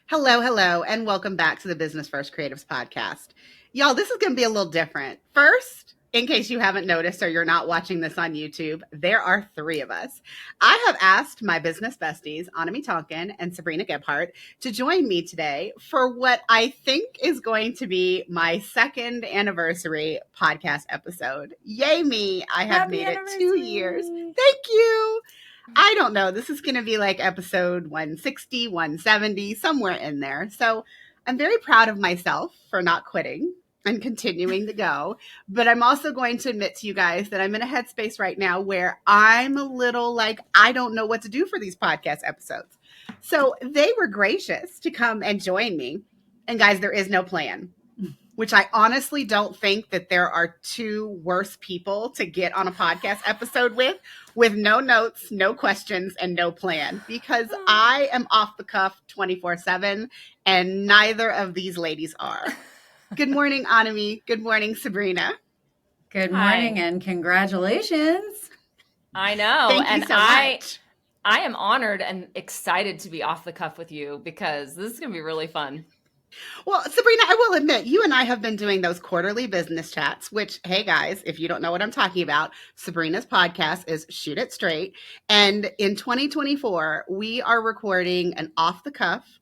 Hello, hello, and welcome back to the Business First Creatives podcast. Y'all, this is going to be a little different. First, in case you haven't noticed or you're not watching this on YouTube, there are three of us. I have asked my business besties, Annemie Tonken and Sabrina Gebhardt, to join me today for what I think is going to be my second anniversary podcast episode. Yay me, I have Happy made it anniversary. 2 years. Thank you. I don't know. This is going to be like episode 160, 170, somewhere in there. So I'm very proud of myself for not quitting and continuing to go. But I'm also going to admit to you guys that I'm in a headspace right now where I'm a little like, I don't know what to do for these podcast episodes. So they were gracious to come and join me. And guys, there is no plan, which I honestly don't think that there are two worse people to get on a podcast episode with no notes, no questions, and no plan, because I am off the cuff 24/7, and neither of these ladies are. Good morning, Annemie. Good morning, Sabrina. Good Hi. morning and congratulations. I know. Thank and you so much. I am honored and excited to be off the cuff with you because this is going to be really fun. Well, Sabrina, I will admit, you and I have been doing those quarterly business chats, which, hey guys, if you don't know what I'm talking about, Sabrina's podcast is Shoot It Straight. And in 2024, we are recording an off the cuff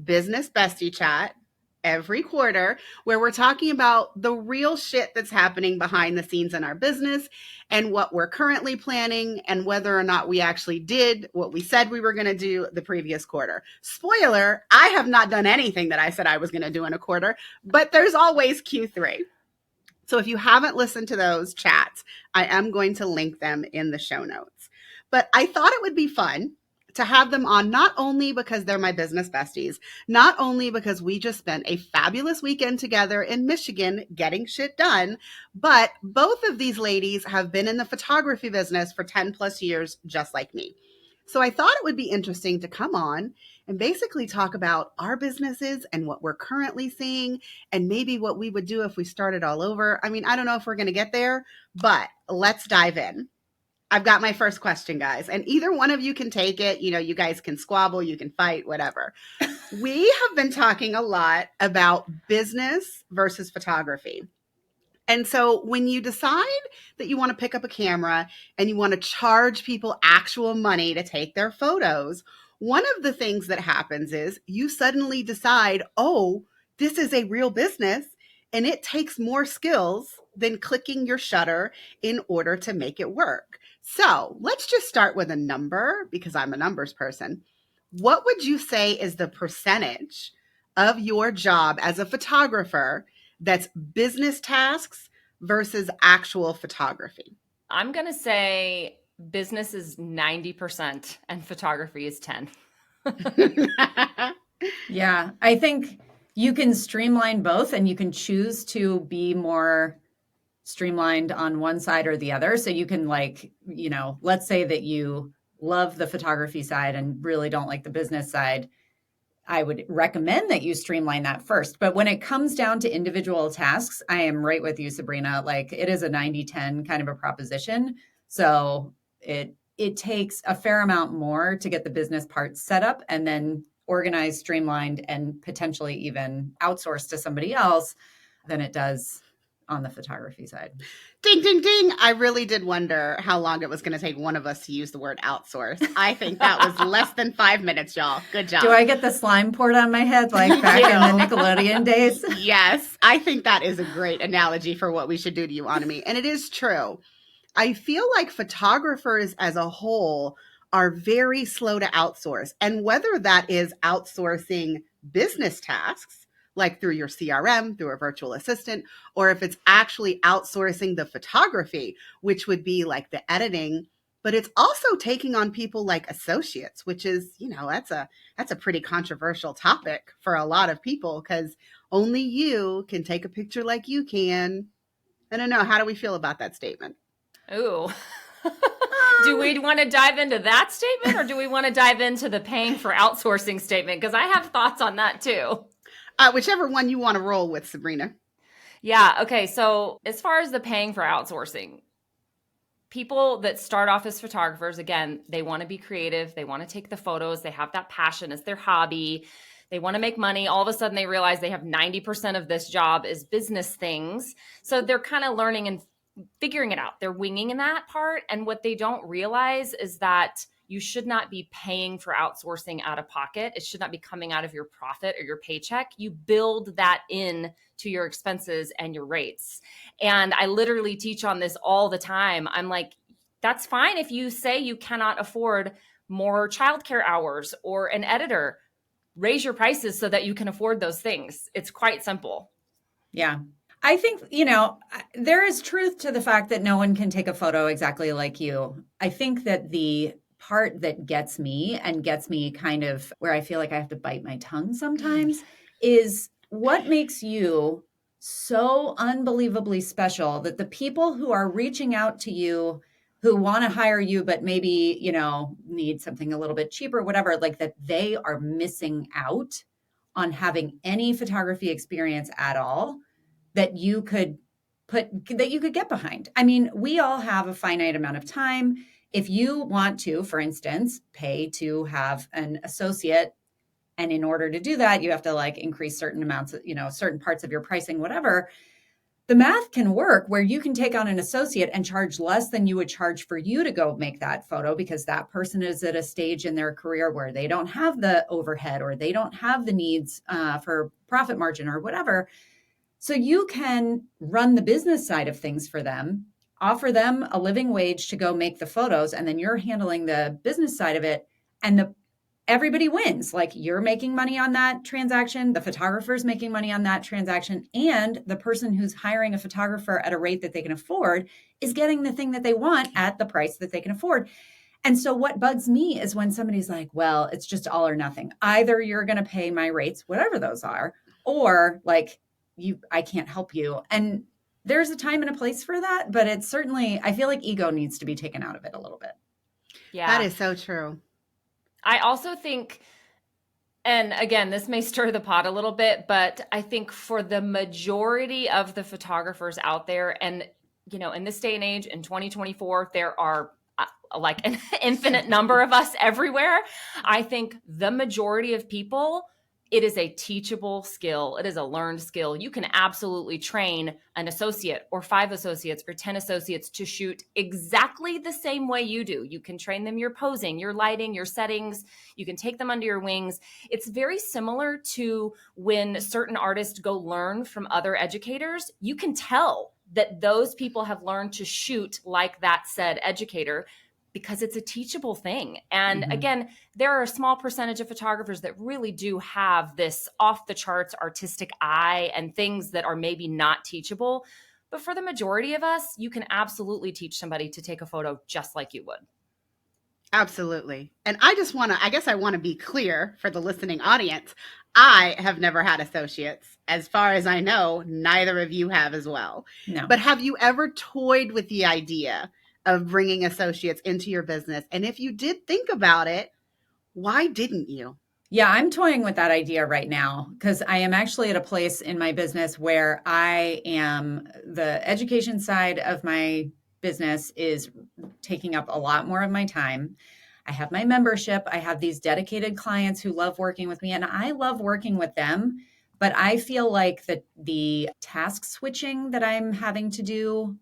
business bestie chat every quarter where we're talking about the real shit that's happening behind the scenes in our business and what we're currently planning and whether or not we actually did what we said we were going to do the previous quarter. Spoiler, I have not done anything that I said I was going to do in a quarter, but there's always Q3. So if you haven't listened to those chats, I am going to link them in the show notes. But I thought it would be fun to have them on, not only because they're my business besties, not only because we just spent a fabulous weekend together in Michigan getting shit done, but both of these ladies have been in the photography business for 10 plus years, just like me. So I thought it would be interesting to come on and basically talk about our businesses and what we're currently seeing and maybe what we would do if we started all over. I mean, I don't know if we're going to get there, but let's dive in. I've got my first question, guys, and either one of you can take it. You know, you guys can squabble, you can fight, whatever. We have been talking a lot about business versus photography. And so when you decide that you want to pick up a camera and you want to charge people actual money to take their photos, one of the things that happens is you suddenly decide, oh, this is a real business and it takes more skills than clicking your shutter in order to make it work. So let's just start with a number because I'm a numbers person. What would you say is the percentage of your job as a photographer that's business tasks versus actual photography? I'm going to say business is 90% and photography is 10. Yeah, I think you can streamline both and you can choose to be more streamlined on one side or the other. So you can let's say that you love the photography side and really don't like the business side. I would recommend that you streamline that first. But when it comes down to individual tasks, I am right with you, Sabrina. Like it is a 90-10 kind of a proposition. So it takes a fair amount more to get the business parts set up and then organized, streamlined, and potentially even outsourced to somebody else than it does on the photography side. Ding, ding, ding. I really did wonder how long it was going to take one of us to use the word outsource. I think that was less than 5 minutes, y'all. Good job. Do I get the slime poured on my head like back in the Nickelodeon days? Yes. I think that is a great analogy for what we should do to you, Annemie. And it is true. I feel like photographers as a whole are very slow to outsource. And whether that is outsourcing business tasks, like through your CRM, through a virtual assistant, or if it's actually outsourcing the photography, which would be like the editing, but it's also taking on people like associates, which is, that's a pretty controversial topic for a lot of people because only you can take a picture like you can. I don't know. How do we feel about that statement? Ooh. Do we want to dive into that statement or do we want to dive into the paying for outsourcing statement? Because I have thoughts on that too. Whichever one you want to roll with, Sabrina. Yeah. Okay. So as far as the paying for outsourcing, people that start off as photographers, again, they want to be creative. They want to take the photos. They have that passion as their hobby. They want to make money. All of a sudden they realize they have 90% of this job is business things. So they're kind of learning and figuring it out. They're winging in that part. And what they don't realize is that you should not be paying for outsourcing out of pocket. It should not be coming out of your profit or your paycheck. You build that in to your expenses and your rates. And I literally teach on this all the time. I'm like, that's fine if you say you cannot afford more childcare hours or an editor. Raise your prices so that you can afford those things. It's quite simple. Yeah. I think, there is truth to the fact that no one can take a photo exactly like you. I think that the part that gets me kind of where I feel like I have to bite my tongue sometimes is what makes you so unbelievably special that the people who are reaching out to you who want to hire you, but maybe, need something a little bit cheaper, whatever, like that they are missing out on having any photography experience at all that you could get behind. I mean, we all have a finite amount of time. If you want to, for instance, pay to have an associate, and in order to do that, you have to increase certain amounts of, certain parts of your pricing, whatever. The math can work where you can take on an associate and charge less than you would charge for you to go make that photo because that person is at a stage in their career where they don't have the overhead or they don't have the needs for profit margin or whatever. So you can run the business side of things for them, offer them a living wage to go make the photos, and then you're handling the business side of it. And everybody wins. Like you're making money on that transaction, the photographer's making money on that transaction, and the person who's hiring a photographer at a rate that they can afford is getting the thing that they want at the price that they can afford. And so what bugs me is when somebody's like, well, it's just all or nothing. Either you're going to pay my rates, whatever those are, or I can't help you. And there's a time and a place for that, but it's certainly, I feel like ego needs to be taken out of it a little bit. Yeah. That is so true. I also think, and again, this may stir the pot a little bit, but I think for the majority of the photographers out there, and, in this day and age, in 2024, there are an infinite number of us everywhere. I think the majority of people, it is a teachable skill. It is a learned skill. You can absolutely train an associate or 5 associates or 10 associates to shoot exactly the same way you do. You can train them your posing, your lighting, your settings. You can take them under your wings. It's very similar to when certain artists go learn from other educators. You can tell that those people have learned to shoot like that said educator because it's a teachable thing. And again, there are a small percentage of photographers that really do have this off the charts artistic eye and things that are maybe not teachable. But for the majority of us, you can absolutely teach somebody to take a photo just like you would. Absolutely. And I want to be clear for the listening audience. I have never had associates. As far as I know, neither of you have as well. No. But have you ever toyed with the idea of bringing associates into your business? And if you did think about it, why didn't you? Yeah, I'm toying with that idea right now because I am actually at a place in my business where the education side of my business is taking up a lot more of my time. I have my membership. I have these dedicated clients who love working with me, and I love working with them. But I feel like the task switching that I'm having to do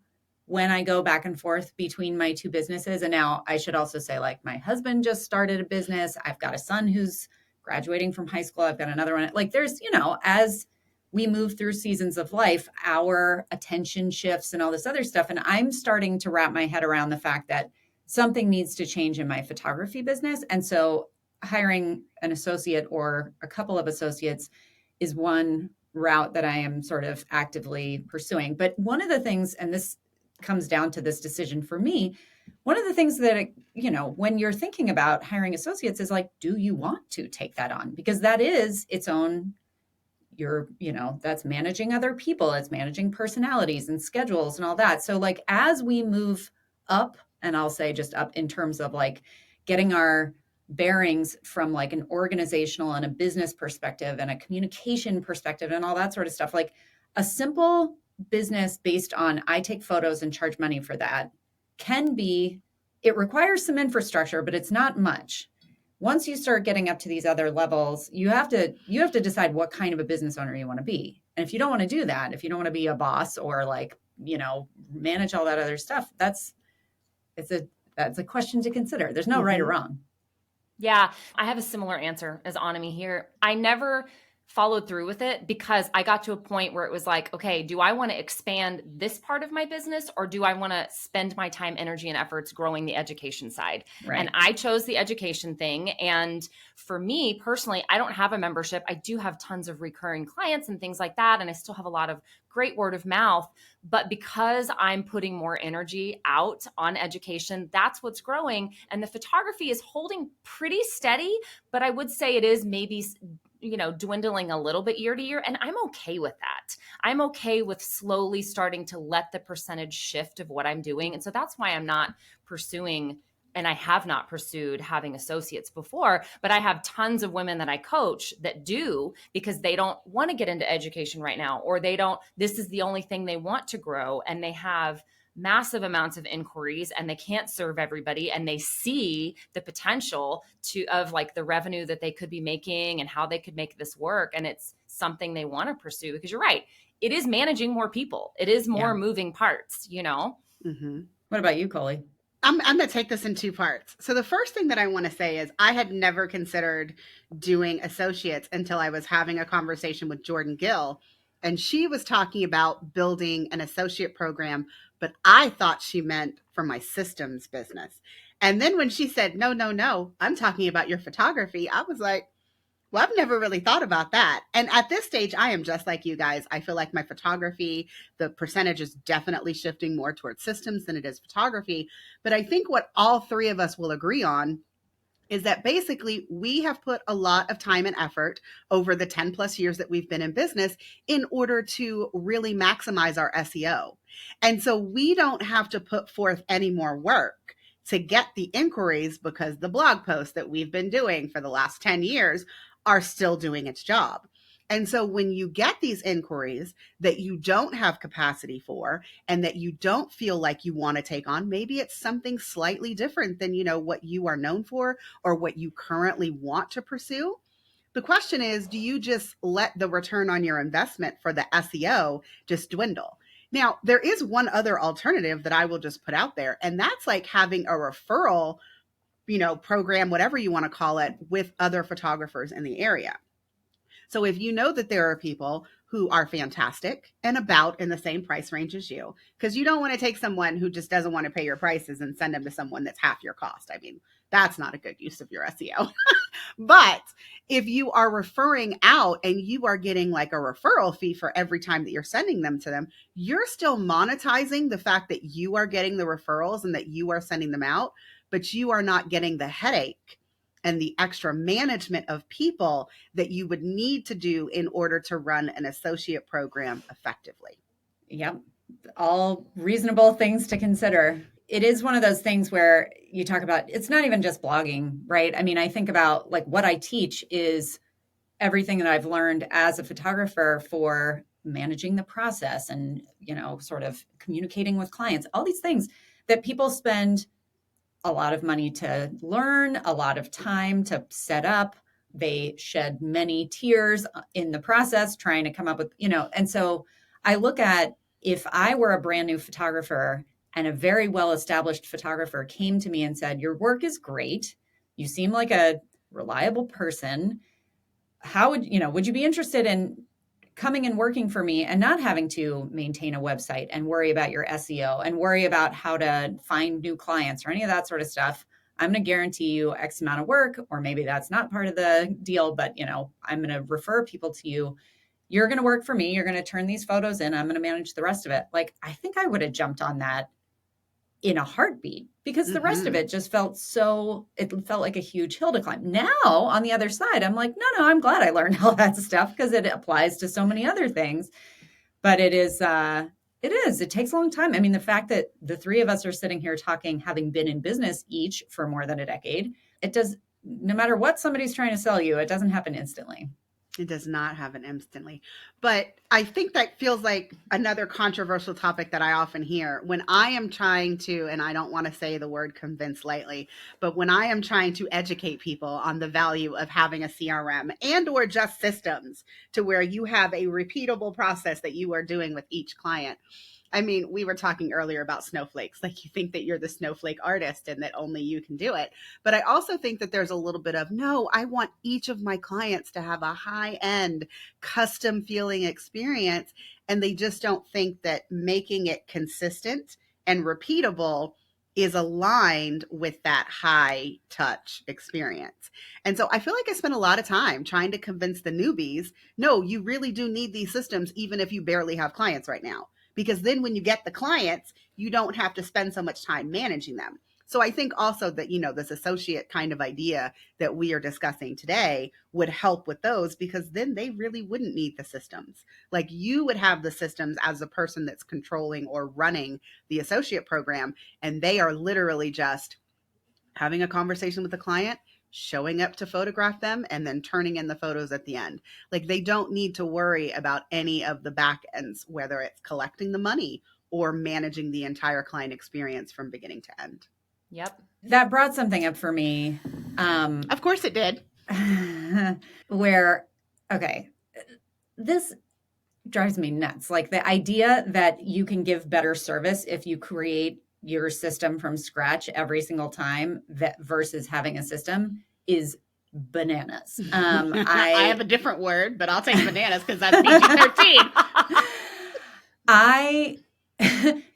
when I go back and forth between my 2 businesses. And now I should also say, my husband just started a business. I've got a son who's graduating from high school. I've got another one. There's, as we move through seasons of life, our attention shifts and all this other stuff. And I'm starting to wrap my head around the fact that something needs to change in my photography business. And so hiring an associate or a couple of associates is one route that I am sort of actively pursuing. But one of the things, and this comes down to this decision for me, one of the things that, when you're thinking about hiring associates is do you want to take that on? Because that is its own, that's managing other people. It's managing personalities and schedules and all that. So as we move up, and I'll say just up in terms of getting our bearings from an organizational and a business perspective and a communication perspective and all that sort of stuff, a simple business based on I take photos and charge money for that it requires some infrastructure, but it's not much. once you start getting up to these other levels, you have to decide what kind of a business owner you want to be. And if you don't want to do that, if you don't want to be a boss or like, manage all that other stuff, that's a question to consider. There's no right or wrong. Yeah, I have a similar answer as Annemie here. I never followed through with it because I got to a point where it was like, okay, do I want to expand this part of my business or do I want to spend my time, energy, and efforts growing the education side? Right. And I chose the education thing. And for me personally, I don't have a membership. I do have tons of recurring clients and things like that. And I still have a lot of great word of mouth. But because I'm putting more energy out on education, that's what's growing. And the photography is holding pretty steady, but I would say it is maybe dwindling a little bit year to year. And I'm okay with that. I'm okay with slowly starting to let the percentage shift of what I'm doing. And so that's why I'm not pursuing, and I have not pursued having associates before, but I have tons of women that I coach that do because they don't want to get into education right now, or this is the only thing they want to grow. And they have massive amounts of inquiries and they can't serve everybody, and they see the potential of like the revenue that they could be making and how they could make this work. And it's something they want to pursue because you're right. It is managing more people. It is more moving parts, Mm-hmm. What about you, Colie? I'm going to take this in two parts. So the first thing that I want to say is I had never considered doing associates until I was having a conversation with Jordan Gill, and she was talking about building an associate program, but I thought she meant for my systems business. And then when she said, no, I'm talking about your photography, I was like, well, I've never really thought about that. And at this stage, I am just like you guys. I feel like my photography, the percentage is definitely shifting more towards systems than it is photography. But I think what all three of us will agree on is that basically we have put a lot of time and effort over the 10 plus years that we've been in business in order to really maximize our SEO. And so we don't have to put forth any more work to get the inquiries because the blog posts that we've been doing for the last 10 years are still doing its job. And so when you get these inquiries that you don't have capacity for and that you don't feel like you want to take on, maybe it's something slightly different than, what you are known for or what you currently want to pursue. The question is, do you just let the return on your investment for the SEO just dwindle? Now, there is one other alternative that I will just put out there, and that's like having a referral program, whatever you want to call it, with other photographers in the area. So if you know that there are people who are fantastic and about in the same price range as you, because you don't want to take someone who just doesn't want to pay your prices and send them to someone that's half your cost. I mean, that's not a good use of your SEO. But if you are referring out and you are getting like a referral fee for every time that you're sending them to them, you're still monetizing the fact that you are getting the referrals and that you are sending them out, but you are not getting the headache and the extra management of people that you would need to do in order to run an associate program effectively. Yep. All reasonable things to consider. It is one of those things where you talk about, it's not even just blogging, right? I mean, I think about like what I teach is everything that I've learned as a photographer for managing the process and, sort of communicating with clients, all these things that people spend a lot of money to learn, a lot of time to set up. They shed many tears in the process trying to come up with, and so I look at if I were a brand new photographer and a very well-established photographer came to me and said, your work is great. You seem like a reliable person. How would you be interested in coming and working for me and not having to maintain a website and worry about your SEO and worry about how to find new clients or any of that sort of stuff? I'm going to guarantee you X amount of work, or maybe that's not part of the deal, but I'm going to refer people to you. You're going to work for me. You're going to turn these photos in. I'm going to manage the rest of it. Like, I think I would have jumped on that in a heartbeat because the rest of it just felt like a huge hill to climb. Now on the other side, I'm like, no, I'm glad I learned all that stuff because it applies to so many other things. But it takes a long time. I mean, the fact that the three of us are sitting here talking, having been in business each for more than a decade, no matter what somebody's trying to sell you, it doesn't happen instantly. It does not happen instantly. But I think that feels like another controversial topic that I often hear when I am trying to, and I don't want to say the word convince lightly, but when I am trying to educate people on the value of having a CRM and or just systems to where you have a repeatable process that you are doing with each client. I mean, we were talking earlier about snowflakes. Like you think that you're the snowflake artist and that only you can do it. But I also think that there's a little bit of, no, I want each of my clients to have a high end, custom feeling experience. And they just don't think that making it consistent and repeatable is aligned with that high touch experience. And so I feel like I spent a lot of time trying to convince the newbies, no, you really do need these systems, even if you barely have clients right now. Because then when you get the clients, you don't have to spend so much time managing them. So I think also that, this associate kind of idea that we are discussing today would help with those, because then they really wouldn't need the systems. Like you would have the systems as the person that's controlling or running the associate program, and they are literally just having a conversation with the client, showing up to photograph them, and then turning in the photos at the end. Like they don't need to worry about any of the back ends, whether it's collecting the money or managing the entire client experience from beginning to end. Yep. That brought something up for me. Of course it did. Where, okay, this drives me nuts. Like the idea that you can give better service if you create your system from scratch every single time versus having a system is bananas. I have a different word, but I'll take bananas because that's PG-13. I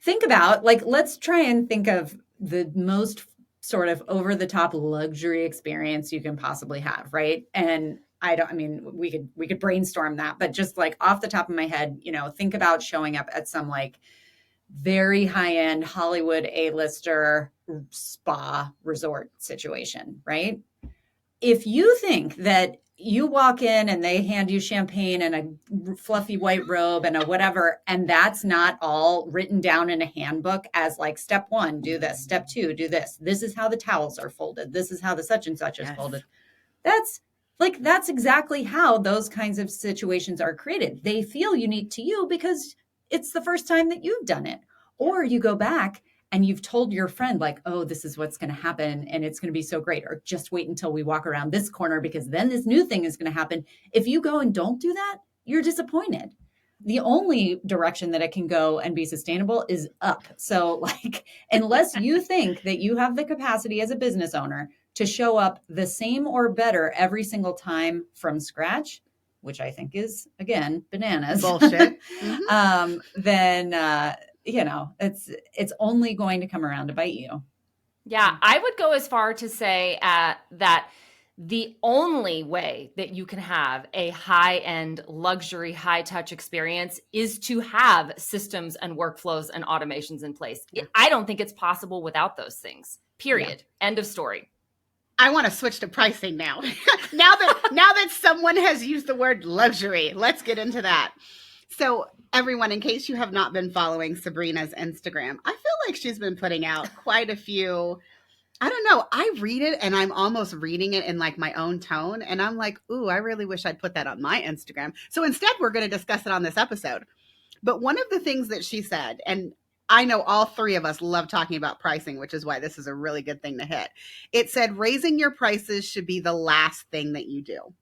think about, like, let's try and think of the most sort of over the top luxury experience you can possibly have, right? And we could brainstorm that, but just like off the top of my head, think about showing up at some like very high-end Hollywood A-lister spa resort situation, right? If you think that you walk in and they hand you champagne and a fluffy white robe and a whatever, and that's not all written down in a handbook as like step 1, do this, step 2, do this. This is how the towels are folded. This is how the such and such is folded. That's exactly how those kinds of situations are created. They feel unique to you because it's the first time that you've done it. Or you go back and you've told your friend like, oh, this is what's going to happen and it's going to be so great. Or just wait until we walk around this corner because then this new thing is going to happen. If you go and don't do that, you're disappointed. The only direction that it can go and be sustainable is up. So like, unless you think that you have the capacity as a business owner to show up the same or better every single time from scratch, which I think is, again, bananas. Bullshit. Then, it's only going to come around to bite you. Yeah, I would go as far to say that the only way that you can have a high-end luxury, high-touch experience is to have systems and workflows and automations in place. Yeah. I don't think it's possible without those things, period. Yeah. End of story. I want to switch to pricing now. now that someone has used the word luxury, let's get into that. So everyone, in case you have not been following Sabrina's Instagram, I feel like she's been putting out quite a few, I don't know, I read it and I'm almost reading it in like my own tone. And I'm like, ooh, I really wish I'd put that on my Instagram. So instead, we're going to discuss it on this episode. But one of the things that she said, and I know all three of us love talking about pricing, which is why this is a really good thing to hit. It said, raising your prices should be the last thing that you do.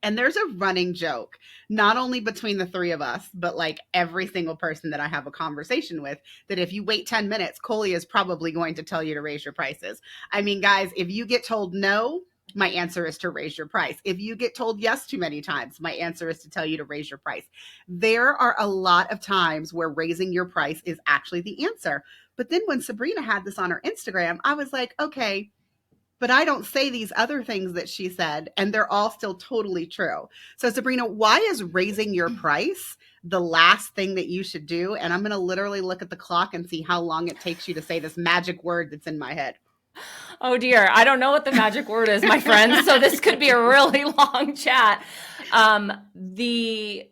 And there's a running joke, not only between the three of us, but like every single person that I have a conversation with, that if you wait 10 minutes, Colie is probably going to tell you to raise your prices. I mean, guys, if you get told no, my answer is to raise your price. If you get told yes too many times, my answer is to tell you to raise your price. There are a lot of times where raising your price is actually the answer. But then when Sabrina had this on her Instagram, I was like, okay, but I don't say these other things that she said, and they're all still totally true. So Sabrina, why is raising your price the last thing that you should do? And I'm going to literally look at the clock and see how long it takes you to say this magic word that's in my head. Oh dear, I don't know what the magic word is, my friend. So this could be a really long chat. The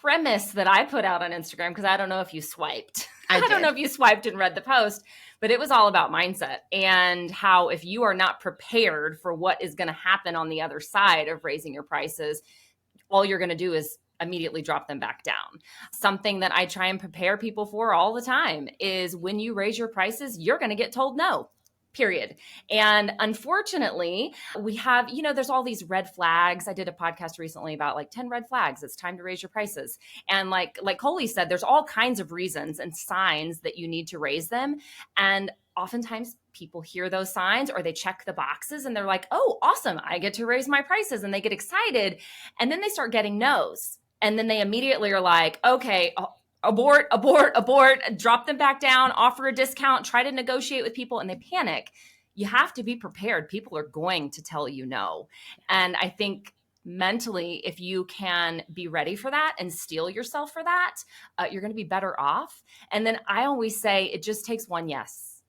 premise that I put out on Instagram, because I don't know if you swiped. I don't know if you swiped and read the post, but it was all about mindset and how if you are not prepared for what is going to happen on the other side of raising your prices, all you're going to do is immediately drop them back down. Something that I try and prepare people for all the time is when you raise your prices, you're going to get told no. Period. And unfortunately, we have, there's all these red flags. I did a podcast recently about like 10 red flags. It's time to raise your prices. And like Colie said, there's all kinds of reasons and signs that you need to raise them. And oftentimes people hear those signs or they check the boxes and they're like, oh, awesome, I get to raise my prices. And they get excited. And then they start getting no's. And then they immediately are like, okay, abort, drop them back down, offer a discount, try to negotiate with people, and they panic. You have to be prepared. People are going to tell you no. And I think mentally, if you can be ready for that and steel yourself for that, you're going to be better off. And then I always say it just takes one yes.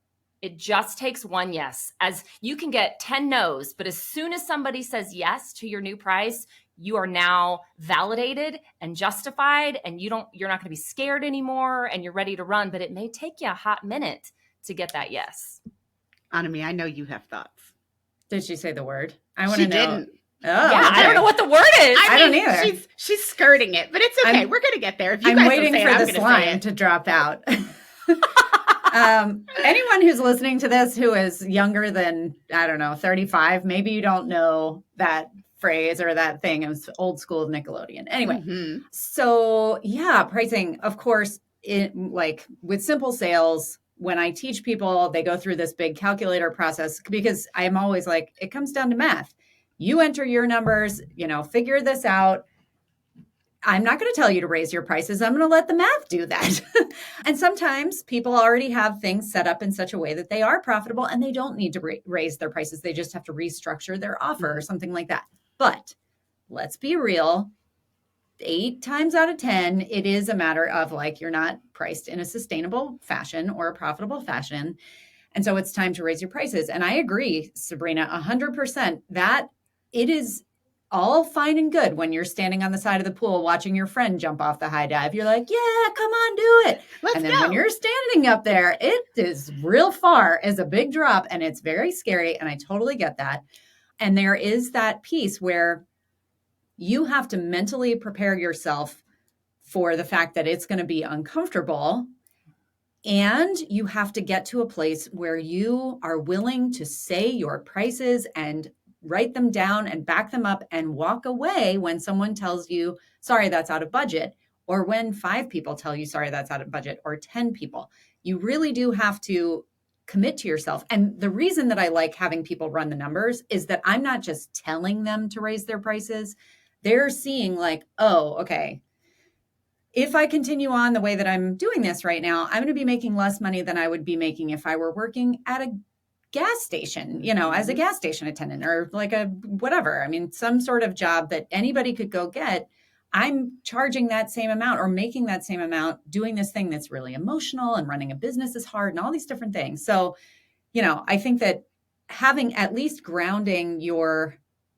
It just takes one yes. As you can get 10 no's, but as soon as somebody says yes to your new price, you are now validated and justified, and you're not going to be scared anymore, and you're ready to run, but it may take you a hot minute to get that yes. Annemie, I know you have thoughts. Did she say the word? I want to know. Didn't. Oh, yeah, okay. I don't know what the word is. I don't either. She's skirting it, but it's okay. We're going to get there. If you I'm guys waiting don't say for it, this line to drop out. Anyone who's listening to this who is younger than, 35, maybe you don't know that phrase or that thing. It was old school Nickelodeon. Anyway, So yeah, pricing, of course, like with simple sales, when I teach people, they go through this big calculator process because I'm always like, it comes down to math. You enter your numbers, figure this out. I'm not going to tell you to raise your prices. I'm going to let the math do that. And sometimes people already have things set up in such a way that they are profitable and they don't need to raise their prices. They just have to restructure their offer or something like that. But let's be real. 8 times out of 10, it is a matter of like, you're not priced in a sustainable fashion or a profitable fashion. And so it's time to raise your prices. And I agree, Sabrina, 100% that it is all fine and good when you're standing on the side of the pool watching your friend jump off the high dive. You're like, yeah, come on, do it. And then when you're standing up there, it is real far as a big drop and it's very scary. And I totally get that. And there is that piece where you have to mentally prepare yourself for the fact that it's going to be uncomfortable. And you have to get to a place where you are willing to say your prices and write them down and back them up and walk away when someone tells you, sorry, that's out of budget, or when 5 people tell you, sorry, that's out of budget, or 10 people. You really do have to commit to yourself. And the reason that I like having people run the numbers is that I'm not just telling them to raise their prices. They're seeing like, oh, okay, if I continue on the way that I'm doing this right now, I'm going to be making less money than I would be making if I were working at a gas station, as a gas station attendant or like a whatever. I mean, some sort of job that anybody could go get. I'm charging that same amount or making that same amount doing this thing that's really emotional, and running a business is hard and all these different things. So, I think that having at least grounding your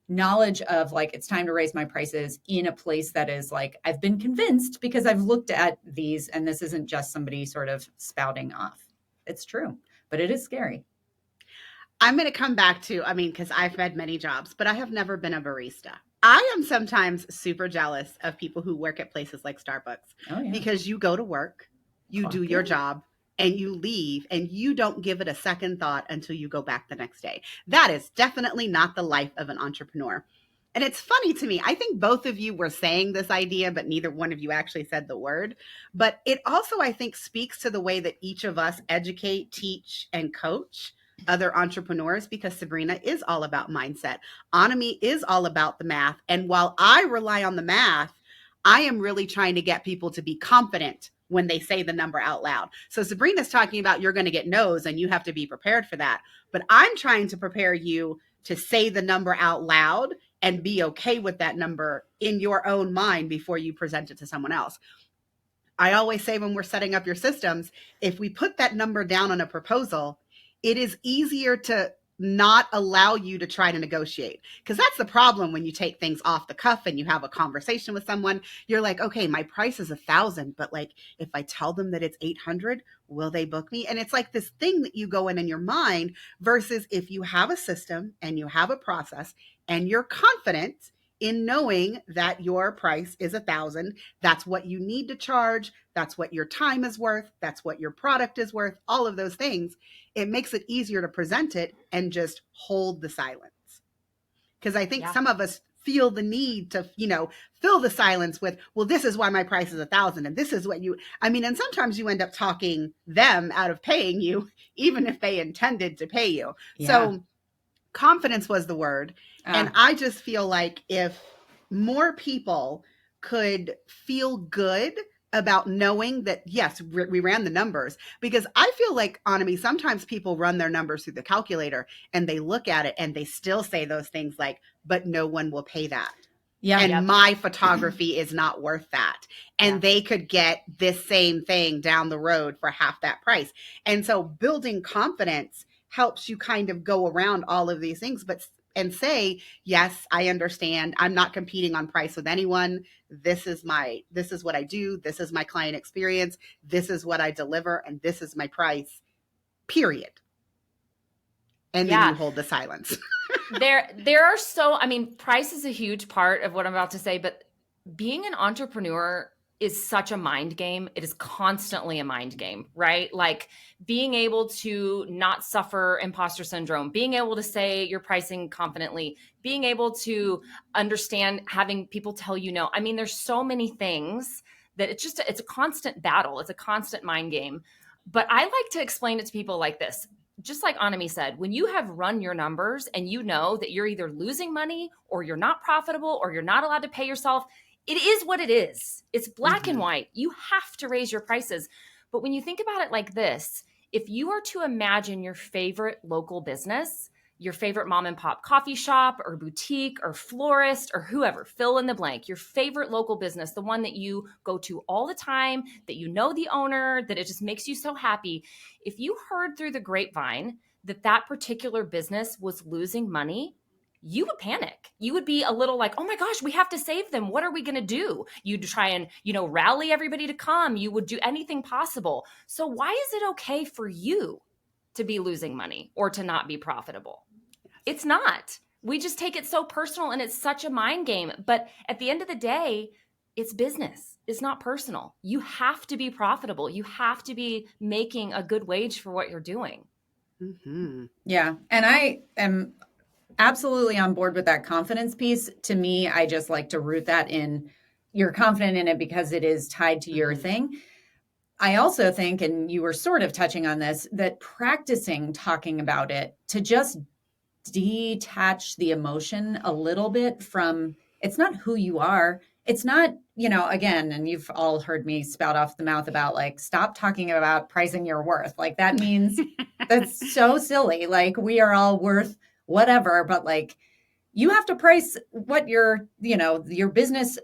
knowledge of like, it's time to raise my prices in a place that is like, I've been convinced because I've looked at these and this isn't just somebody sort of spouting off. It's true, but it is scary. I'm going to come back to, because I've had many jobs, but I have never been a barista. I am sometimes super jealous of people who work at places like Starbucks because you go to work, you do your job, and you leave, and you don't give it a second thought until you go back the next day. That is definitely not the life of an entrepreneur. And it's funny to me. I think both of you were saying this idea, but neither one of you actually said the word. But it also, I think, speaks to the way that each of us educate, teach, and coach other entrepreneurs, because Sabrina is all about mindset. Annemie is all about the math. And while I rely on the math, I am really trying to get people to be confident when they say the number out loud. So Sabrina's talking about you're going to get no's and you have to be prepared for that. But I'm trying to prepare you to say the number out loud and be okay with that number in your own mind before you present it to someone else. I always say when we're setting up your systems, if we put that number down on a proposal, it is easier to not allow you to try to negotiate. Because that's the problem when you take things off the cuff and you have a conversation with someone. You're like, okay, my price is 1,000, but like, if I tell them that it's 800, will they book me? And it's like this thing that you go in your mind versus if you have a system and you have a process and you're confident in knowing that your price is $1,000, that's what you need to charge. That's what your time is worth. That's what your product is worth. All of those things. It makes it easier to present it and just hold the silence. Because I think some of us feel the need to, fill the silence with, well, this is why my price is $1,000. And this is what and sometimes you end up talking them out of paying you, even if they intended to pay you. Yeah. So confidence was the word. And I just feel like if more people could feel good about knowing that, yes, we ran the numbers, because I feel like, Annemie, sometimes people run their numbers through the calculator and they look at it and they still say those things like, but no one will pay that. Yeah. And my photography is not worth that. And they could get this same thing down the road for half that price. And so building confidence helps you kind of go around all of these things, and say, yes, I understand. I'm not competing on price with anyone. This is what I do. This is my client experience. This is what I deliver. And this is my price, period. And then you hold the silence. There are price is a huge part of what I'm about to say, but being an entrepreneur is such a mind game. It is constantly a mind game, right? Like being able to not suffer imposter syndrome, being able to say your pricing confidently, being able to understand having people tell you no. I mean, there's so many things that it's a constant battle. It's a constant mind game. But I like to explain it to people like this. Just like Annemie said, when you have run your numbers and you know that you're either losing money or you're not profitable or you're not allowed to pay yourself, it is what it is. It's black and white. You have to raise your prices. But when you think about it like this, if you are to imagine your favorite local business, your favorite mom and pop coffee shop or boutique or florist or whoever, fill in the blank, your favorite local business, the one that you go to all the time, that you know the owner, that it just makes you so happy. If you heard through the grapevine that particular business was losing money, you would panic. You would be a little like, oh my gosh, we have to save them. What are we going to do? You'd try and, rally everybody to come. You would do anything possible. So why is it okay for you to be losing money or to not be profitable? It's not. We just take it so personal and it's such a mind game. But at the end of the day, it's business. It's not personal. You have to be profitable. You have to be making a good wage for what you're doing. Mm-hmm. Yeah. And I am absolutely on board with that confidence piece. To me, I just like to root that in. You're confident in it because it is tied to your thing. I also think, and you were sort of touching on this, that practicing talking about it to just detach the emotion a little bit from, it's not who you are. It's not, again, and you've all heard me spout off the mouth about like, stop talking about pricing your worth. Like that means that's so silly. Like we are all worth whatever, but like you have to price what your business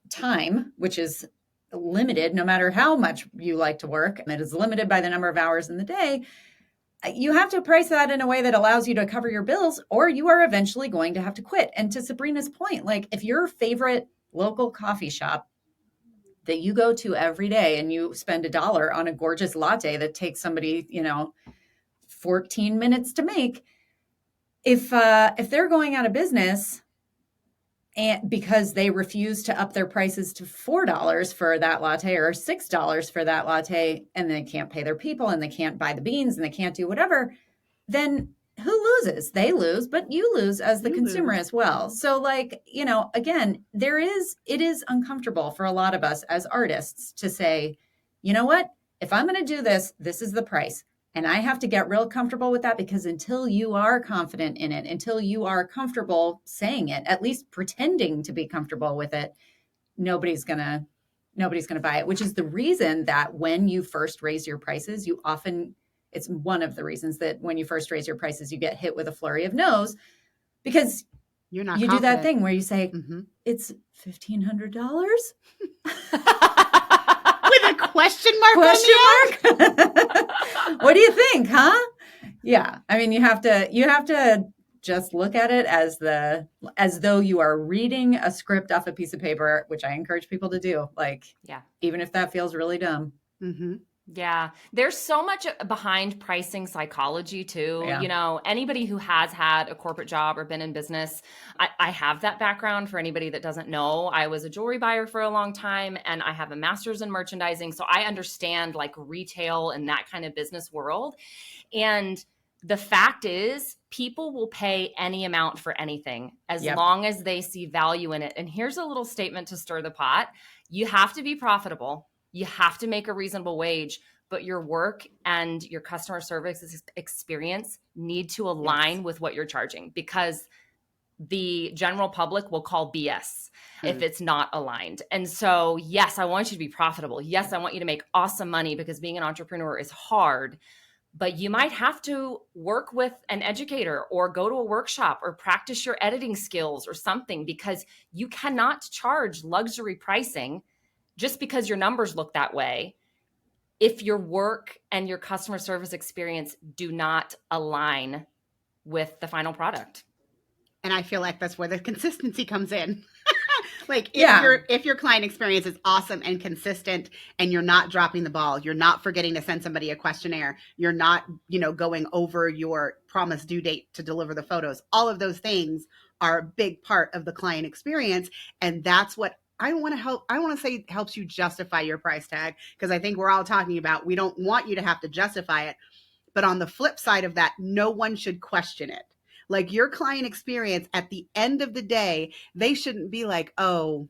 time, which is limited no matter how much you like to work, and it is limited by the number of hours in the day. You have to price that in a way that allows you to cover your bills, or you are eventually going to have to quit. And to Sabrina's point, like if your favorite local coffee shop that you go to every day and you spend $1 on a gorgeous latte that takes somebody, 14 minutes to make, if they're going out of business and because they refuse to up their prices to $4 for that latte or $6 for that latte, and they can't pay their people and they can't buy the beans and they can't do whatever, then who loses? They lose, but you lose as the consumer as well. So like, again, it is uncomfortable for a lot of us as artists to say, you know what, if I'm going to do this, this is the price. And I have to get real comfortable with that, because until you are confident in it, until you are comfortable saying it, at least pretending to be comfortable with it, nobody's going to buy it, which is the reason that when you first raise your prices, it's one of the reasons that when you first raise your prices, you get hit with a flurry of no's, because you're not you confident. Do that thing where you say, it's $1,500. With a question mark? What do you think, huh? Yeah. I mean, you have to just look at it as though you are reading a script off a piece of paper, which I encourage people to do. Like, even if that feels really dumb. Mm-hmm. Yeah. There's so much behind pricing psychology too. Yeah. You know, anybody who has had a corporate job or been in business, I have that background. For anybody that doesn't know, I was a jewelry buyer for a long time and I have a master's in merchandising. So I understand like retail and that kind of business world. And the fact is, people will pay any amount for anything as Yep. long as they see value in it. And here's a little statement to stir the pot. You have to be profitable. You have to make a reasonable wage, but your work and your customer service experience need to align with what you're charging, because the general public will call BS if it's not aligned. And so, yes, I want you to be profitable. Yes, I want you to make awesome money, because being an entrepreneur is hard. But you might have to work with an educator or go to a workshop or practice your editing skills or something, because you cannot charge luxury pricing just because your numbers look that way if your work and your customer service experience do not align with the final product. And I feel like that's where the consistency comes in. Like Yeah. if your client experience is awesome and consistent and you're not dropping the ball, you're not forgetting to send somebody a questionnaire, you're not, going over your promised due date to deliver the photos. All of those things are a big part of the client experience. And that's what I want to say helps you justify your price tag, because I think we're all talking about, we don't want you to have to justify it. But on the flip side of that, no one should question it. Like your client experience at the end of the day, they shouldn't be like, oh,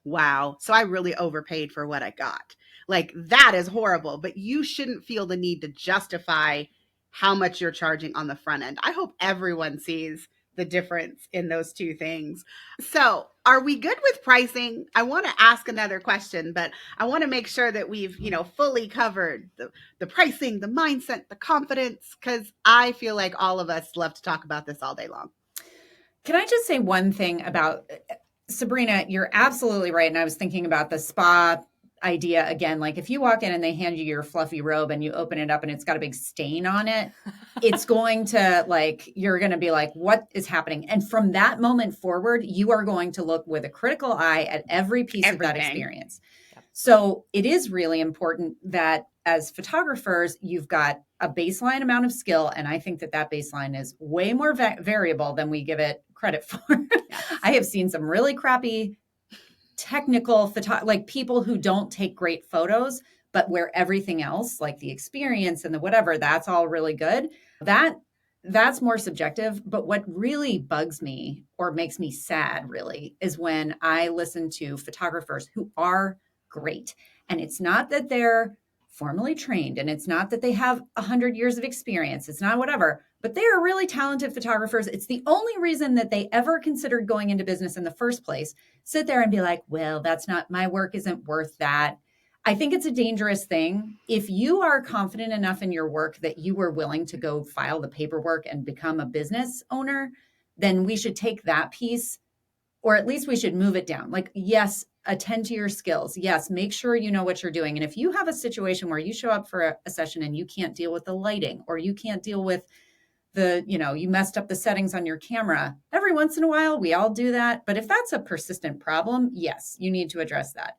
wow, so I really overpaid for what I got. Like that is horrible, but you shouldn't feel the need to justify how much you're charging on the front end. I hope everyone sees the difference in those two things. So, are we good with pricing? I want to ask another question, but I want to make sure that we've, fully covered the pricing, the mindset, the confidence, because I feel like all of us love to talk about this all day long. Can I just say one thing about Sabrina? You're absolutely right. And I was thinking about the spa idea again. Like if you walk in and they hand you your fluffy robe and you open it up and it's got a big stain on it, it's going to you're going to be like, what is happening? And from that moment forward, you are going to look with a critical eye at every piece of that experience. Yep. So it is really important that as photographers, you've got a baseline amount of skill. And I think that baseline is way more variable than we give it credit for. Yes. I have seen some really crappy technical people who don't take great photos, but where everything else, like the experience and the whatever, that's all really good. That's more subjective. But what really bugs me or makes me sad really is when I listen to photographers who are great. And it's not that they're formally trained and it's not that they have 100 years of experience. It's not whatever, but they are really talented photographers. It's the only reason that they ever considered going into business in the first place. Sit there and be like, well, that's not, my work isn't worth that. I think it's a dangerous thing. If you are confident enough in your work that you were willing to go file the paperwork and become a business owner, then we should take that piece, or at least we should move it down. Like, yes, attend to your skills. Yes, make sure you know what you're doing. And if you have a situation where you show up for a session and you can't deal with the lighting, or you can't deal with you messed up the settings on your camera, every once in a while, we all do that. But if that's a persistent problem, yes, you need to address that.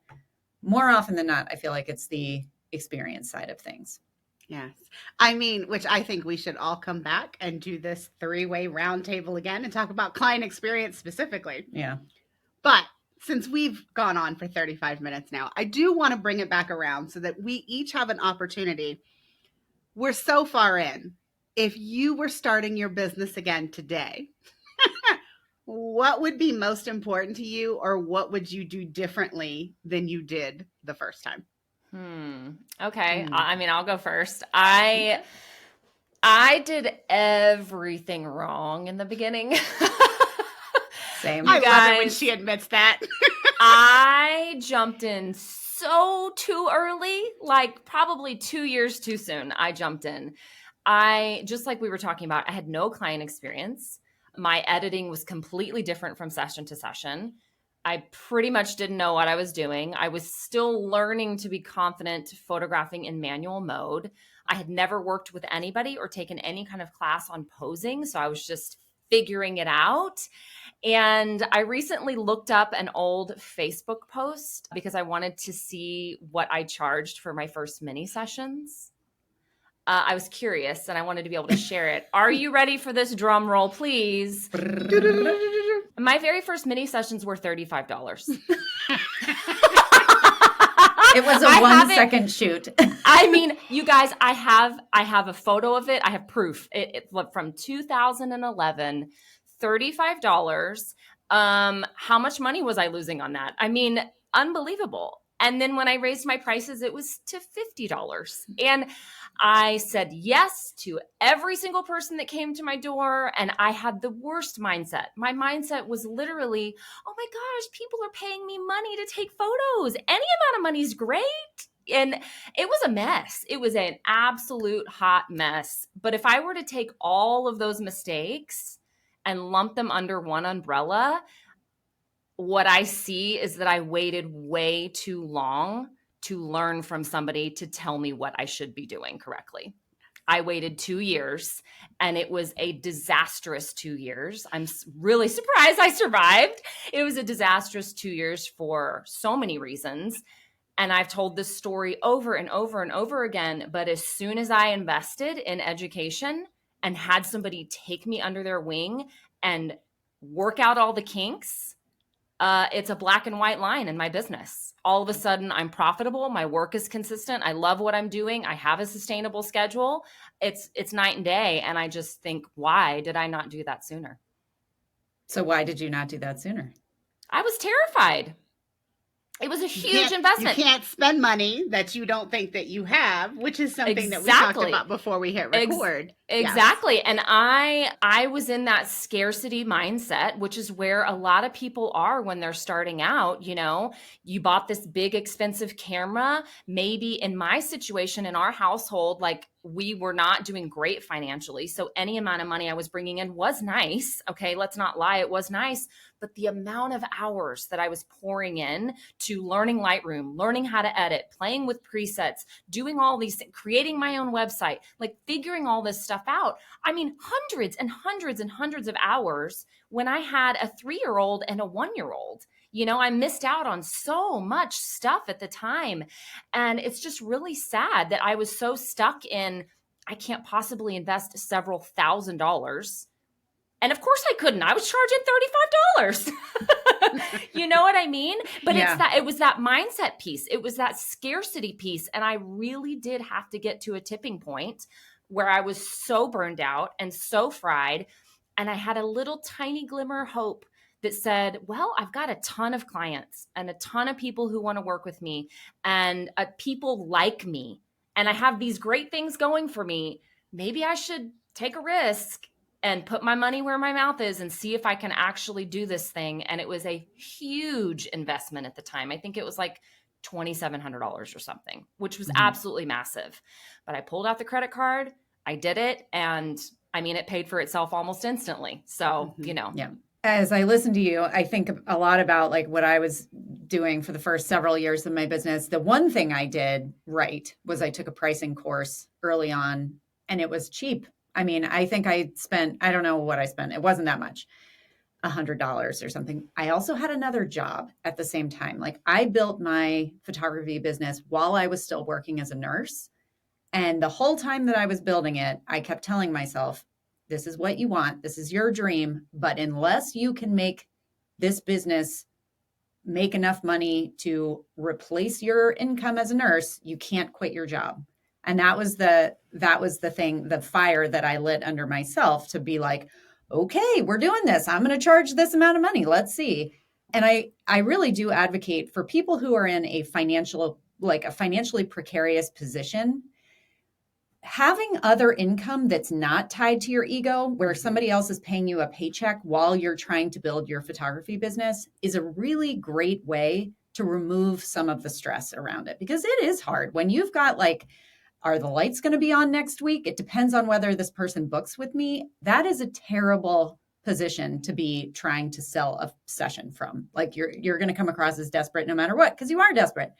More often than not, I feel like it's the experience side of things. Yes. I mean, which I think we should all come back and do this 3-way roundtable again and talk about client experience specifically. Yeah. But since we've gone on for 35 minutes now, I do want to bring it back around so that we each have an opportunity. We're so far in. If you were starting your business again today, what would be most important to you, or what would you do differently than you did the first time? Okay. I mean, I'll go first. I did everything wrong in the beginning. Same. I love it when she admits that. I jumped in so too early, like probably 2 years too soon. I jumped in. Just like we were talking about, I had no client experience. My editing was completely different from session to session. I pretty much didn't know what I was doing. I was still learning to be confident photographing in manual mode. I had never worked with anybody or taken any kind of class on posing. So I was just figuring it out. And I recently looked up an old Facebook post because I wanted to see what I charged for my first mini sessions. I was curious and I wanted to be able to share it. Are you ready for this drum roll, please? My very first mini sessions were $35. It was a 1 second shoot. I mean, you guys, I have a photo of it. I have proof. It from 2011, $35. How much money was I losing on that? I mean, unbelievable. And then when I raised my prices, it was to $50. And I said yes to every single person that came to my door. And I had the worst mindset. My mindset was literally, oh my gosh, people are paying me money to take photos. Any amount of money is great. And it was a mess. It was an absolute hot mess. But if I were to take all of those mistakes and lump them under one umbrella, what I see is that I waited way too long to learn from somebody to tell me what I should be doing correctly. I waited 2 years and it was a disastrous 2 years. I'm really surprised I survived. It was a disastrous 2 years for so many reasons. And I've told this story over and over and over again. But as soon as I invested in education and had somebody take me under their wing and work out all the kinks, it's a black and white line in my business. All of a sudden, I'm profitable. My work is consistent. I love what I'm doing. I have a sustainable schedule. It's night and day. And I just think, why did I not do that sooner? So why did you not do that sooner? I was terrified. It was a huge investment. You can't spend money that you don't think that you have, which is something that we talked about before we hit record. Exactly. Yes. And I was in that scarcity mindset, which is where a lot of people are when they're starting out. You know, you bought this big expensive camera. Maybe in my situation, in our household, like we were not doing great financially. So any amount of money I was bringing in was nice. Okay, let's not lie. It was nice. But the amount of hours that I was pouring in to learning Lightroom, learning how to edit, playing with presets, doing all these things, creating my own website, like figuring all this stuff out. I mean, hundreds and hundreds and hundreds of hours when I had a 3-year-old and a 1-year-old. You know, I missed out on so much stuff at the time. And it's just really sad that I was so stuck in, I can't possibly invest several $1,000s. And of course I couldn't. I was charging $35. You know what I mean? But it was that mindset piece. It was that scarcity piece. And I really did have to get to a tipping point where I was so burned out and so fried. And I had a little tiny glimmer of hope that said, well, I've got a ton of clients and a ton of people who want to work with me and people like me. And I have these great things going for me. Maybe I should take a risk and put my money where my mouth is and see if I can actually do this thing. And it was a huge investment at the time. I think it was like $2,700 or something, which was absolutely massive. But I pulled out the credit card, I did it. And I mean, it paid for itself almost instantly. So, you know. Yeah. As I listen to you, I think a lot about like what I was doing for the first several years of my business. The one thing I did right was I took a pricing course early on and it was cheap. I mean, I think I spent, I don't know what I spent. It wasn't that much, $100 or something. I also had another job at the same time. Like I built my photography business while I was still working as a nurse. And the whole time that I was building it, I kept telling myself, this is what you want. This is your dream. But unless you can make this business make enough money to replace your income as a nurse, you can't quit your job. And that was the thing, the fire that I lit under myself to be like, okay, we're doing this. I'm going to charge this amount of money. Let's see. And I really do advocate for people who are in a financially precarious position. Having other income that's not tied to your ego, where somebody else is paying you a paycheck while you're trying to build your photography business, is a really great way to remove some of the stress around it. Because it is hard when you've got like, are the lights going to be on next week? It depends on whether this person books with me. That is a terrible position to be trying to sell a session from. Like you're going to come across as desperate no matter what, because you are desperate.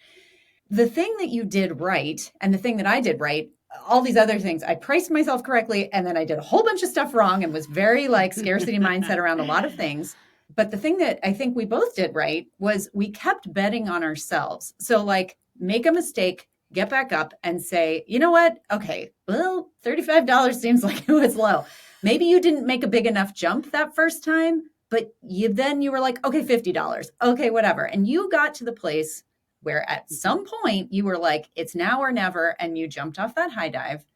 The thing that you did right, and the thing that I did right, all these other things. I priced myself correctly, and then I did a whole bunch of stuff wrong and was very like scarcity mindset around a lot of things. But the thing that I think we both did right was we kept betting on ourselves. So like make a mistake, get back up and say, you know what? Okay, well, $35 seems like it was low. Maybe you didn't make a big enough jump that first time, but you were like, okay, $50. Okay, whatever. And you got to the place where at some point you were like, it's now or never, and you jumped off that high dive.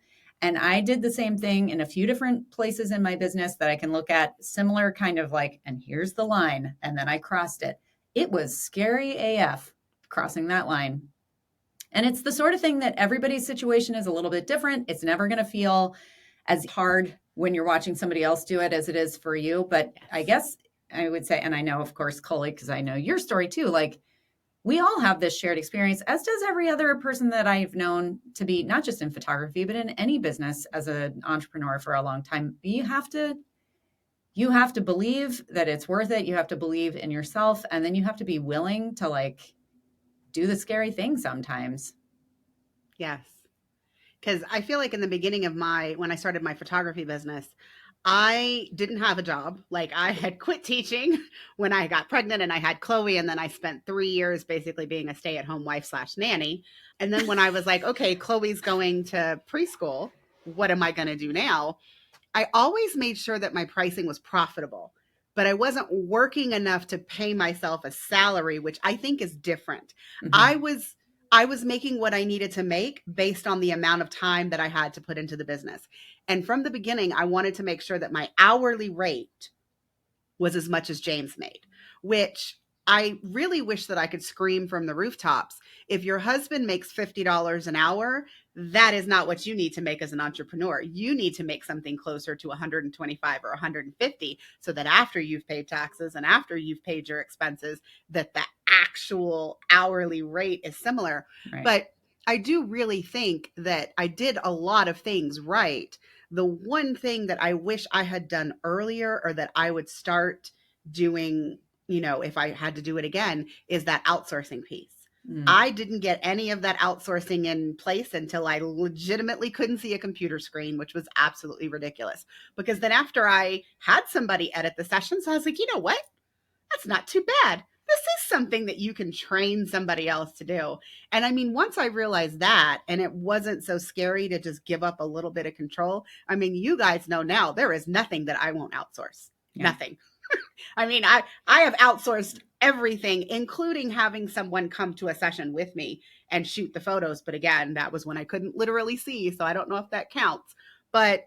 And I did the same thing in a few different places in my business that I can look at, similar kind of like, and here's the line. And then I crossed it. It was scary AF crossing that line. And it's the sort of thing that everybody's situation is a little bit different. It's never going to feel as hard when you're watching somebody else do it as it is for you. But I guess I would say, and I know, of course, Colie, because I know your story too, like, we all have this shared experience, as does every other person that I've known to be, not just in photography, but in any business as an entrepreneur for a long time. You have to believe that it's worth it. You have to believe in yourself. And then you have to be willing to like do the scary thing sometimes. Yes. Because I feel like in the beginning of when I started my photography business, I didn't have a job. Like I had quit teaching when I got pregnant and I had Chloe. And then I spent 3 years basically being a stay-at-home wife/nanny. And then when I was like, okay, Chloe's going to preschool, what am I going to do now? I always made sure that my pricing was profitable, but I wasn't working enough to pay myself a salary, which I think is different. Mhm. I was making what I needed to make based on the amount of time that I had to put into the business. And from the beginning, I wanted to make sure that my hourly rate was as much as James made, which I really wish that I could scream from the rooftops. If your husband makes $50 an hour, that is not what you need to make as an entrepreneur. You need to make something closer to 125 or 150 so that after you've paid taxes and after you've paid your expenses, that the actual hourly rate is similar. Right. But I do really think that I did a lot of things right. The one thing that I wish I had done earlier or that I would start doing, if I had to do it again, is that outsourcing piece. I didn't get any of that outsourcing in place until I legitimately couldn't see a computer screen, which was absolutely ridiculous. Because then after I had somebody edit the sessions, I was like, you know what? That's not too bad. This is something that you can train somebody else to do. And I mean, once I realized that, and it wasn't so scary to just give up a little bit of control. I mean, you guys know now there is nothing that I won't outsource. Yeah. Nothing. I mean, I have outsourced everything, including having someone come to a session with me and shoot the photos. But again, that was when I couldn't literally see. So I don't know if that counts. But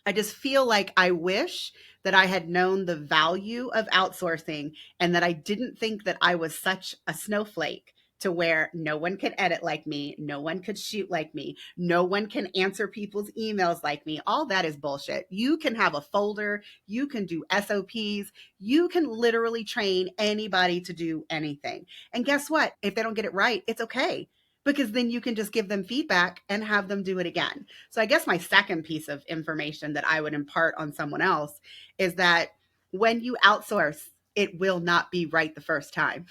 I just feel like I wish that I had known the value of outsourcing and that I didn't think that I was such a snowflake to where no one could edit like me, no one could shoot like me, no one can answer people's emails like me. All that is bullshit. You can have a folder, you can do SOPs, you can literally train anybody to do anything. And guess what? If they don't get it right, it's okay, because then you can just give them feedback and have them do it again. So I guess my second piece of information that I would impart on someone else is that when you outsource, it will not be right the first time.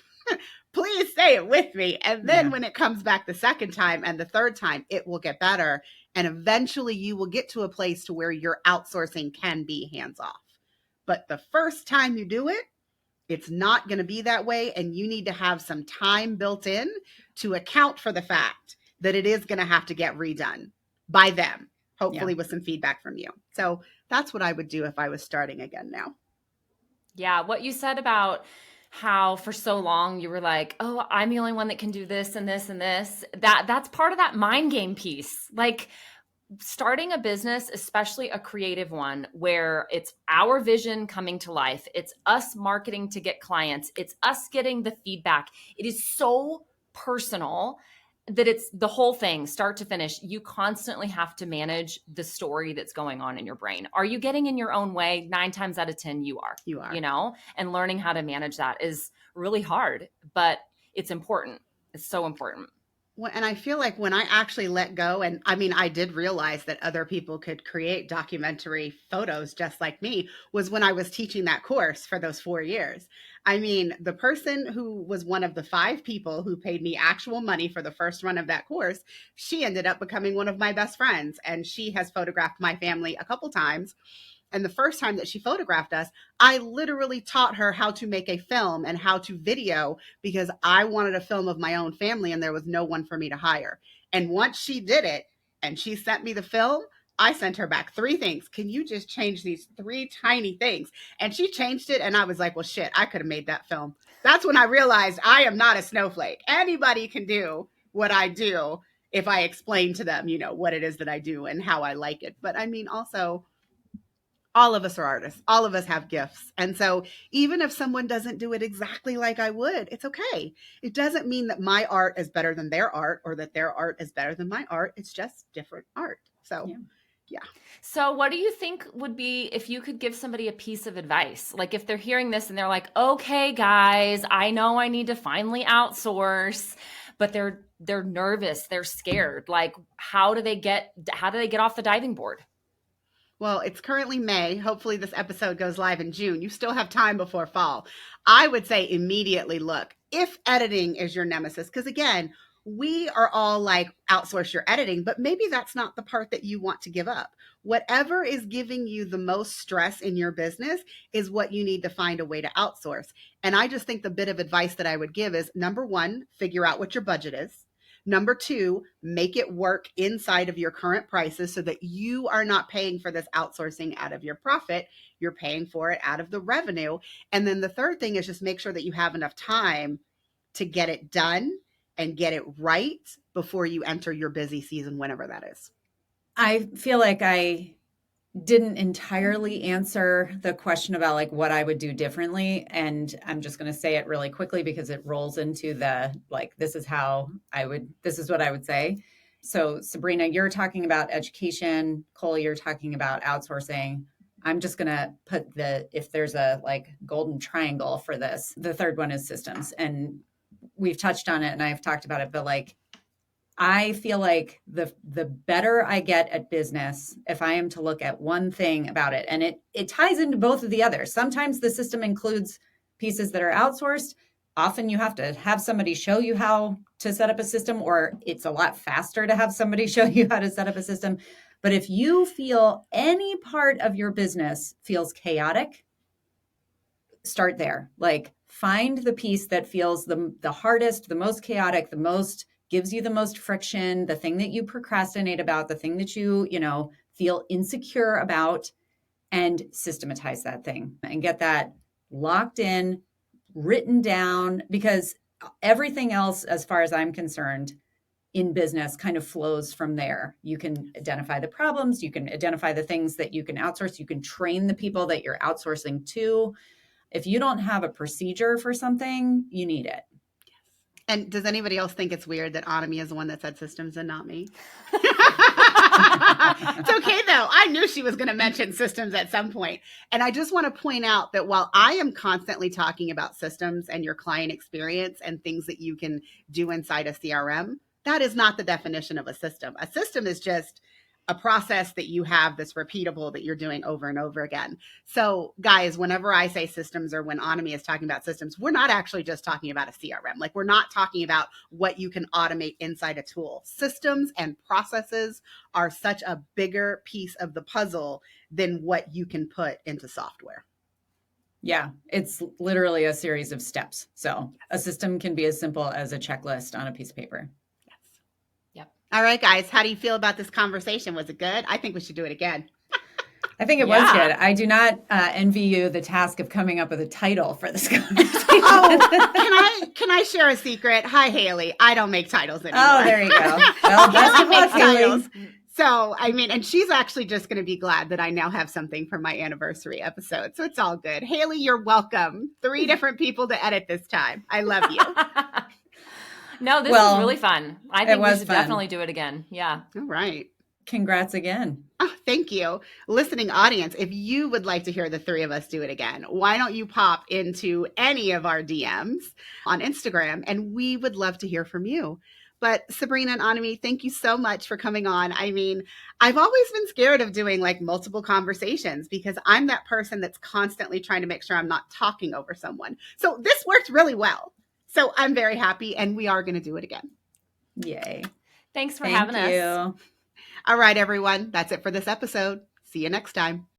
Please say it with me. And then when it comes back the second time and the third time, it will get better. And eventually you will get to a place to where your outsourcing can be hands off. But the first time you do it, it's not going to be that way. And you need to have some time built in to account for the fact that it is going to have to get redone by them, hopefully with some feedback from you. So that's what I would do if I was starting again now. Yeah. What you said about how for so long you were like, oh, I'm the only one that can do this and this and this. That's part of that mind game piece. Like starting a business, especially a creative one, where it's our vision coming to life. It's us marketing to get clients. It's us getting the feedback. It is so personal that it's the whole thing, start to finish. You constantly have to manage the story that's going on in your brain. Are you getting in your own way? 9 times out of 10, you are, and learning how to manage that is really hard, but it's important. It's so important. Well, and I feel like when I actually let go, and I mean, I did realize that other people could create documentary photos just like me, was when I was teaching that course for those 4 years. I mean, the person who was one of the 5 people who paid me actual money for the first run of that course, she ended up becoming one of my best friends. And she has photographed my family a couple times. And the first time that she photographed us, I literally taught her how to make a film and how to video because I wanted a film of my own family and there was no one for me to hire. And once she did it and she sent me the film, I sent her back 3 things. Can you just change these 3 tiny things? And she changed it. And I was like, well, shit, I could have made that film. That's when I realized I am not a snowflake. Anybody can do what I do if I explain to them, what it is that I do and how I like it. But I mean, also, all of us are artists. All of us have gifts. And so even if someone doesn't do it exactly like I would, it's okay. It doesn't mean that my art is better than their art or that their art is better than my art. It's just different art. So, yeah. So what do you think would be if you could give somebody a piece of advice? Like if they're hearing this and they're like, okay, guys, I know I need to finally outsource, but they're nervous, they're scared. Like how do they get off the diving board? Well, it's currently May. Hopefully, this episode goes live in June. You still have time before fall. I would say immediately look if editing is your nemesis, because again, we are all like, outsource your editing, but maybe that's not the part that you want to give up. Whatever is giving you the most stress in your business is what you need to find a way to outsource. And I just think the bit of advice that I would give is number one, figure out what your budget is. Number two, make it work inside of your current prices so that you are not paying for this outsourcing out of your profit. You're paying for it out of the revenue. And then the third thing is just make sure that you have enough time to get it done and get it right before you enter your busy season, whenever that is. I feel like I didn't entirely answer the question about like what I would do differently. And I'm just going to say it really quickly because it rolls into the, like, this is what I would say. So Sabrina, you're talking about education. Colie, you're talking about outsourcing. I'm just going to put if there's a like golden triangle for this, the third one is systems. And we've touched on it and I've talked about it, but like, I feel like the better I get at business, if I am to look at one thing about it, and it ties into both of the others. Sometimes the system includes pieces that are outsourced. Often you have to have somebody show you how to set up a system, or it's a lot faster to have somebody show you how to set up a system. But if you feel any part of your business feels chaotic, start there. Like find the piece that feels the hardest, the most chaotic, gives you the most friction, the thing that you procrastinate about, the thing that you feel insecure about, and systematize that thing and get that locked in, written down, because everything else, as far as I'm concerned, in business kind of flows from there. You can identify the problems, you can identify the things that you can outsource, you can train the people that you're outsourcing to. If you don't have a procedure for something, you need it. And does anybody else think it's weird that Annemie is the one that said systems and not me? It's okay, though. I knew she was going to mention systems at some point. And I just want to point out that while I am constantly talking about systems and your client experience and things that you can do inside a CRM, that is not the definition of a system. A system is just a process that you have that's repeatable that you're doing over and over again. So guys, whenever I say systems or when Annemie is talking about systems, we're not actually just talking about a CRM. Like we're not talking about what you can automate inside a tool. Systems and processes are such a bigger piece of the puzzle than what you can put into software. Yeah, it's literally a series of steps. So a system can be as simple as a checklist on a piece of paper. All right, guys, how do you feel about this conversation? Was it good? I think we should do it again. I think it was good. I do not envy you the task of coming up with a title for this conversation. Oh, can I share a secret? Hi, Haley. I don't make titles anymore. Oh, there you go. Well, best of luck, Haley. So, I mean, and she's actually just going to be glad that I now have something for my anniversary episode. So it's all good. Haley, you're welcome. 3 different people to edit this time. I love you. No, this was really fun. I think we should definitely do it again. Yeah. All right. Congrats again. Oh, thank you. Listening audience, if you would like to hear the 3 of us do it again, why don't you pop into any of our DMs on Instagram and we would love to hear from you. But Sabrina and Annemie, thank you so much for coming on. I mean, I've always been scared of doing like multiple conversations because I'm that person that's constantly trying to make sure I'm not talking over someone. So this worked really well. So I'm very happy, and we are going to do it again. Yay. Thanks for Thank having us. you. All right, everyone. That's it for this episode. See you next time.